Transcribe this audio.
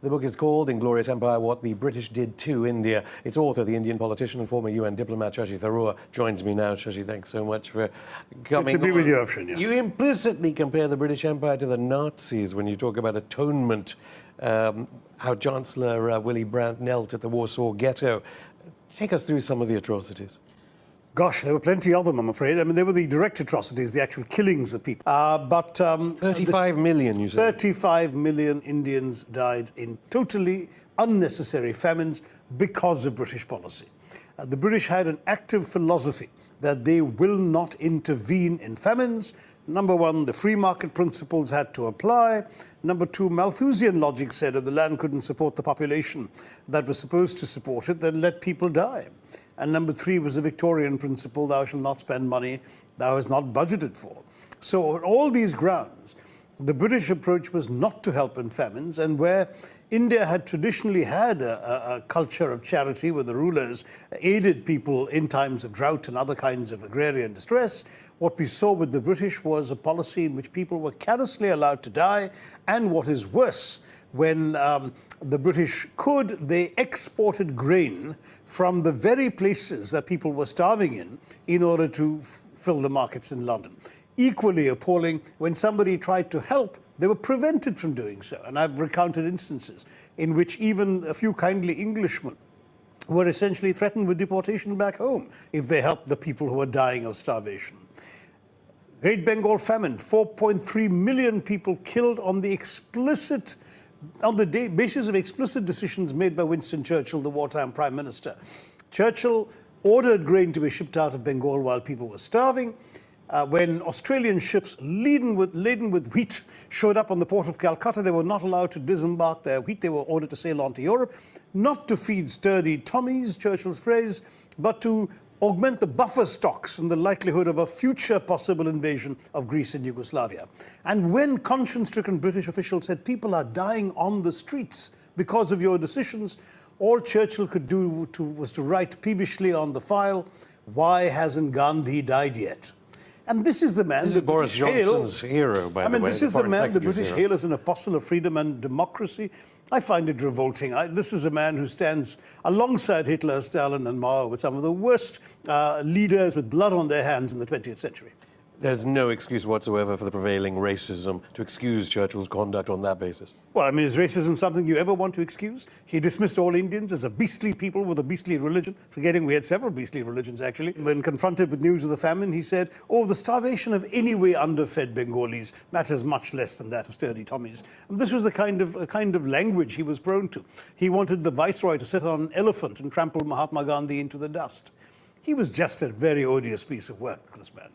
The book is called Inglorious Empire, What the British Did to India. Its author, the Indian politician and former UN diplomat Sashi Tharoor, joins me now. Sashi, thanks so much for coming. Good to be with you, Afshin. Yeah. You implicitly compare the British Empire to the Nazis when you talk about atonement, how Chancellor Willy Brandt knelt at the Warsaw Ghetto. Take us through some of the atrocities. Gosh, there were plenty of them, I'm afraid. I mean, they were the direct atrocities, the actual killings of people. 35 million, you said. 35 million Indians died in totally unnecessary famines because of British policy. The British had an active philosophy that they will not intervene in famines. Number one, the free market principles had to apply. Number two, Malthusian logic said if the land couldn't support the population that was supposed to support it, then let people die. And number three was the Victorian principle, thou shalt not spend money thou hast not budgeted for. So on all these grounds, the British approach was not to help in famines, and where India had traditionally had a culture of charity where the rulers aided people in times of drought and other kinds of agrarian distress, what we saw with the British was a policy in which people were carelessly allowed to die, and what is worse, when the British they exported grain from the very places that people were starving in order to fill the markets in London. Equally appalling, when somebody tried to help, they were prevented from doing so. And I've recounted instances in which even a few kindly Englishmen were essentially threatened with deportation back home if they helped the people who were dying of starvation. Great Bengal famine, 4.3 million people killed on the basis of explicit decisions made by Winston Churchill, the wartime Prime Minister. Churchill ordered grain to be shipped out of Bengal while people were starving. When Australian ships laden with wheat showed up on the port of Calcutta, they were not allowed to disembark their wheat. They were ordered to sail on to Europe, not to feed sturdy Tommies, Churchill's phrase, but to augment the buffer stocks and the likelihood of a future possible invasion of Greece and Yugoslavia. And when conscience-stricken British officials said people are dying on the streets because of your decisions, all Churchill could do was to write peevishly on the file, why hasn't Gandhi died yet? And this is the man that Boris Johnson's hero, by the way. I mean, this is the man the British hail as an apostle of freedom and democracy. I find it revolting. This is a man who stands alongside Hitler, Stalin and Mao with some of the worst leaders with blood on their hands in the 20th century. There's no excuse whatsoever for the prevailing racism to excuse Churchill's conduct on that basis. Well, I mean, is racism something you ever want to excuse? He dismissed all Indians as a beastly people with a beastly religion, forgetting we had several beastly religions, actually. When confronted with news of the famine, he said, oh, the starvation of anyway underfed Bengalis matters much less than that of sturdy Tommies. And this was the kind of language he was prone to. He wanted the viceroy to sit on an elephant and trample Mahatma Gandhi into the dust. He was just a very odious piece of work, this man.